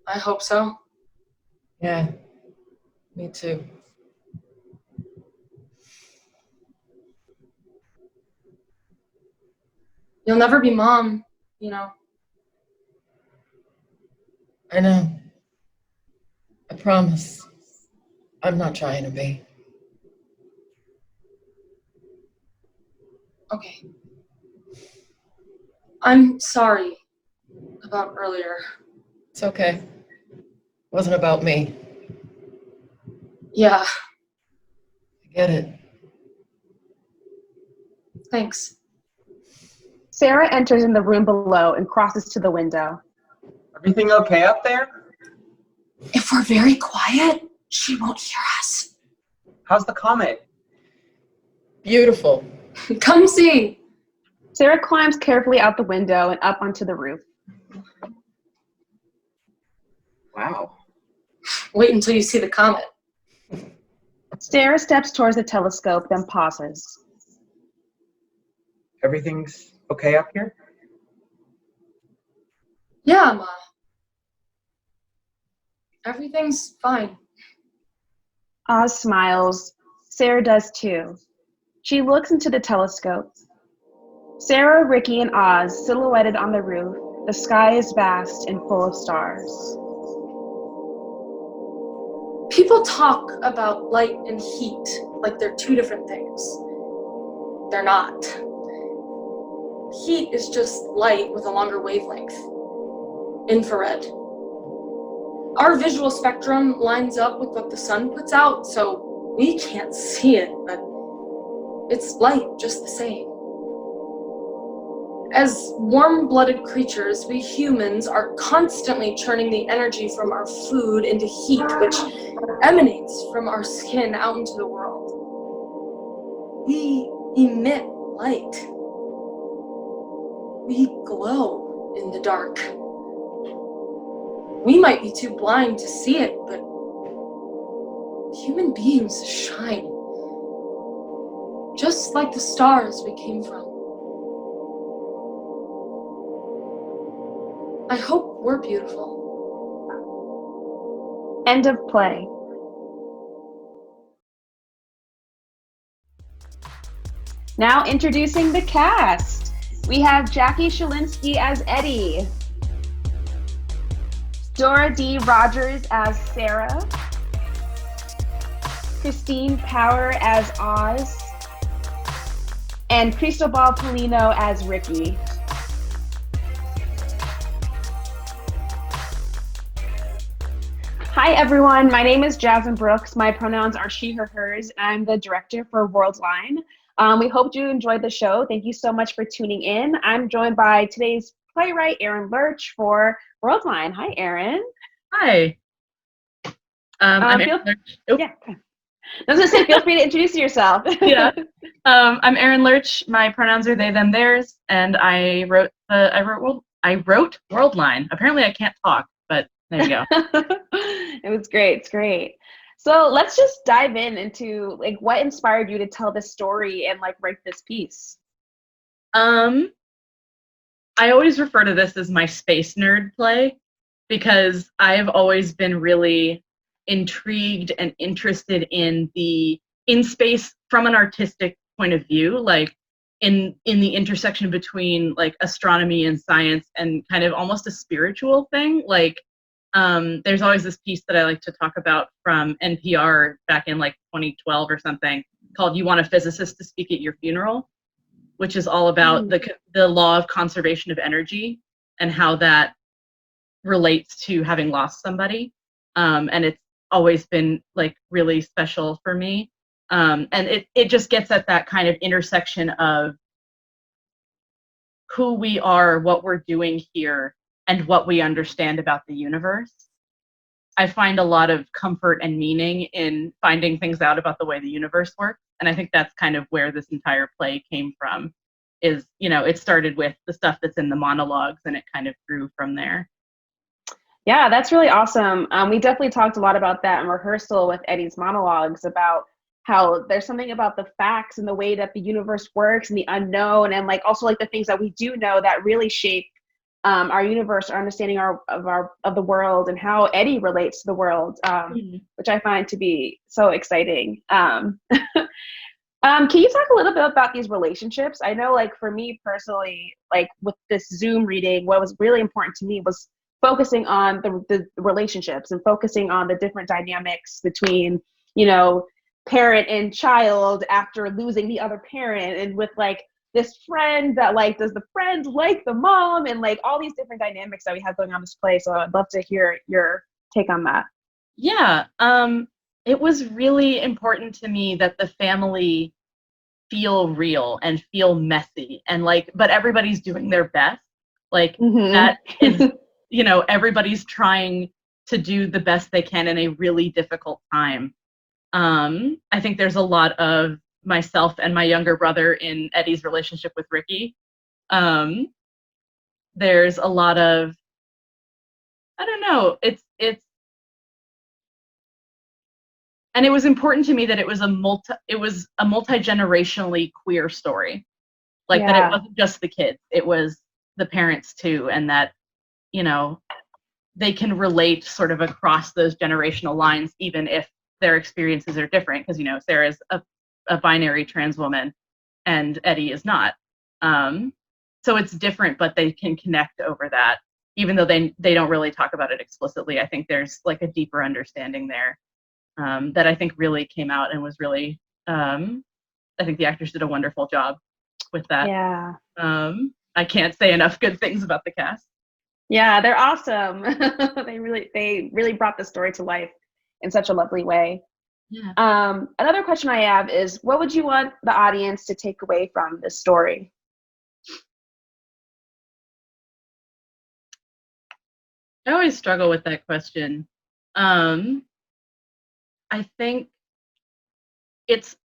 Speaker 3: I hope so.
Speaker 5: Yeah, me too.
Speaker 3: You'll never be mom, you know.
Speaker 5: I know. I promise. I'm not trying to be.
Speaker 3: Okay. I'm sorry about earlier.
Speaker 5: It's okay. Wasn't about me.
Speaker 3: Yeah,
Speaker 5: I get it.
Speaker 3: thanks.
Speaker 2: Sarah enters in the room below and crosses to the window.
Speaker 7: Everything okay up there?
Speaker 3: If we're very quiet, she won't hear us.
Speaker 7: How's the comet?
Speaker 5: Beautiful.
Speaker 3: Come see.
Speaker 2: Sarah climbs carefully out the window and up onto the roof.
Speaker 7: Wow.
Speaker 3: Wait until you see the comet.
Speaker 2: Sarah steps towards the telescope, then pauses.
Speaker 7: Everything's okay up here?
Speaker 3: Yeah, Ma. Everything's fine.
Speaker 2: Oz smiles. Sarah does too. She looks into the telescope. Sarah, Ricky, and Oz silhouetted on the roof. The sky is vast and full of stars.
Speaker 3: People talk about light and heat like they're two different things. They're not. Heat is just light with a longer wavelength. Infrared. Our visual spectrum lines up with what the sun puts out, so we can't see it, but it's light just the same. As warm-blooded creatures, we humans are constantly churning the energy from our food into heat, which emanates from our skin out into the world. We emit light. We glow in the dark. We might be too blind to see it, but human beings shine. Just like the stars we came from. I hope we're beautiful.
Speaker 2: End of play. Now introducing the cast. We have Jackie Chylinski as Eddie. Dora D. Rogers as Sarah. Christine Power as Oz. And Cristobal Paulino as Ricky. Hi everyone, my name is Jasmine Brooks. My pronouns are she, her, hers, and I'm the director for Worldline. We hope you enjoyed the show. Thank you so much for tuning in. I'm joined by today's playwright, Erin Lerch, for Worldline. Hi, Erin.
Speaker 8: Hi. I'm Erin Lerch. Oh.
Speaker 2: Yeah. I was gonna say, feel free to introduce yourself.
Speaker 8: Yeah. I'm Erin Lerch. My pronouns are they, them, theirs, and I wrote Worldline. Apparently, I can't talk, but there you go.
Speaker 2: It was great. It's great. So let's just dive into like what inspired you to tell this story and like write this piece.
Speaker 8: I always refer to this as my space nerd play because I've always been really intrigued and interested in space from an artistic point of view, like in the intersection between like astronomy and science and kind of almost a spiritual thing. Like there's always this piece that I like to talk about from NPR back in like 2012 or something called "You Want a Physicist to Speak at Your Funeral," which is all about the law of conservation of energy and how that relates to having lost somebody. And it's always been like really special for me. And it just gets at that kind of intersection of who we are, what we're doing here, and what we understand about the universe. I find a lot of comfort and meaning in finding things out about the way the universe works. And I think that's kind of where this entire play came from, is, you know, it started with the stuff that's in the monologues and it kind of grew from there.
Speaker 2: Yeah, that's really awesome. We definitely talked a lot about that in rehearsal with Eddie's monologues about how there's something about the facts and the way that the universe works and the unknown and like also like the things that we do know that really shape our universe, our understanding of the world and how Eddie relates to the world, which I find to be so exciting. Can you talk a little bit about these relationships? I know, like for me personally, like with this Zoom reading, what was really important to me was focusing on the relationships and focusing on the different dynamics between, you know, parent and child after losing the other parent, and with like this friend that like, does the friend like the mom, and like all these different dynamics that we have going on this play. So I'd love to hear your take on that.
Speaker 8: Yeah, it was really important to me that the family feel real and feel messy and like, but everybody's doing their best. Like that is, you know, everybody's trying to do the best they can in a really difficult time. I think there's a lot of myself and my younger brother in Eddie's relationship with Ricky. There's a lot of, I don't know, it's and it was important to me that it was a multi-generationally queer story. Like that it wasn't just the kids, it was the parents too, and that, you know, they can relate sort of across those generational lines, even if their experiences are different, because, you know, Sarah's a binary trans woman and Eddie is not. So it's different, but they can connect over that, even though they don't really talk about it explicitly. I think there's like a deeper understanding there that I think really came out and was really, I think the actors did a wonderful job with that.
Speaker 2: Yeah.
Speaker 8: I can't say enough good things about the cast.
Speaker 2: Yeah, they're awesome. They really brought the story to life in such a lovely way.
Speaker 8: Yeah.
Speaker 2: Another question I have is, what would you want the audience to take away from this story?
Speaker 8: I always struggle with that question. I think it's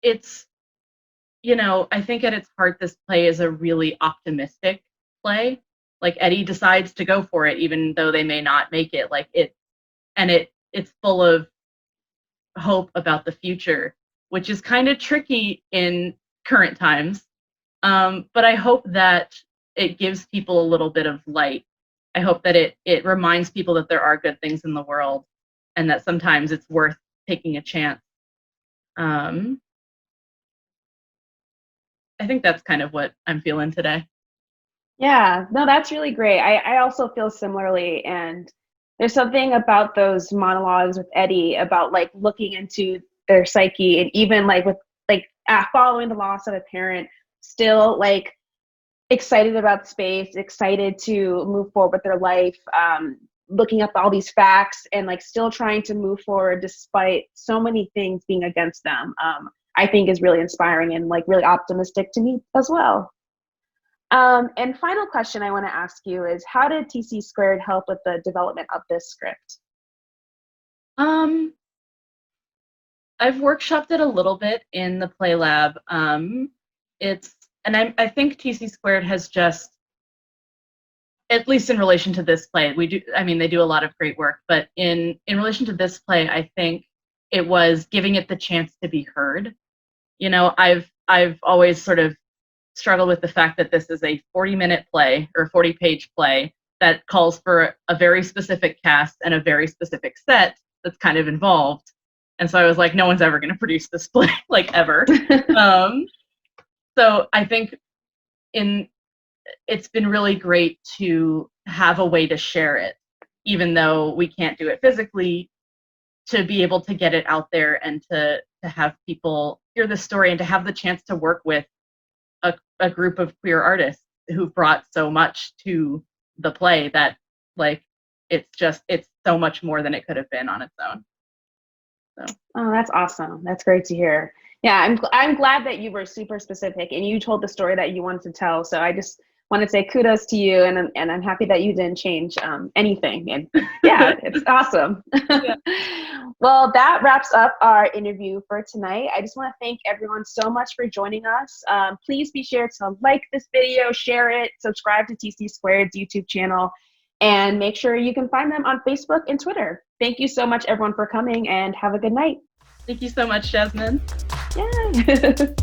Speaker 8: you know, I think at its heart, this play is a really optimistic play. Like Eddie decides to go for it, even though they may not make it. Like it's full of hope about the future, which is kind of tricky in current times. But I hope that it gives people a little bit of light. I hope that it reminds people that there are good things in the world, and that sometimes it's worth taking a chance. I think that's kind of what I'm feeling today.
Speaker 2: Yeah, no, that's really great. I also feel similarly, and there's something about those monologues with Eddie about like looking into their psyche, and even like with like following the loss of a parent, still like excited about space, excited to move forward with their life, looking up all these facts and like still trying to move forward despite so many things being against them. I think is really inspiring and like really optimistic to me as well. And final question I want to ask you is, how did TC Squared help with the development of this script?
Speaker 8: I've workshopped it a little bit in the PlayLab. I think TC Squared has just, at least in relation to this play, they do a lot of great work, but in relation to this play, I think it was giving it the chance to be heard. You know, I've always sort of struggled with the fact that this is a 40-minute play or 40-page play that calls for a very specific cast and a very specific set that's kind of involved. And so I was like, no one's ever going to produce this play, like ever. So I think it's been really great to have a way to share it, even though we can't do it physically, to be able to get it out there and to have people hear the story and to have the chance to work with a group of queer artists who've brought so much to the play that like it's so much more than it could have been on its own. So.
Speaker 2: Oh, that's awesome. That's great to hear. Yeah, I'm glad that you were super specific and you told the story that you wanted to tell. So I just want to say kudos to you, and I'm happy that you didn't change anything. And yeah, it's awesome. Yeah. Well, that wraps up our interview for tonight. I just want to thank everyone so much for joining us. Please be sure to like this video, share it, subscribe to TC Squared's YouTube channel, and make sure you can find them on Facebook and Twitter. Thank you so much, everyone, for coming, and have a good night.
Speaker 8: Thank you so much, Jasmine.
Speaker 2: Yay!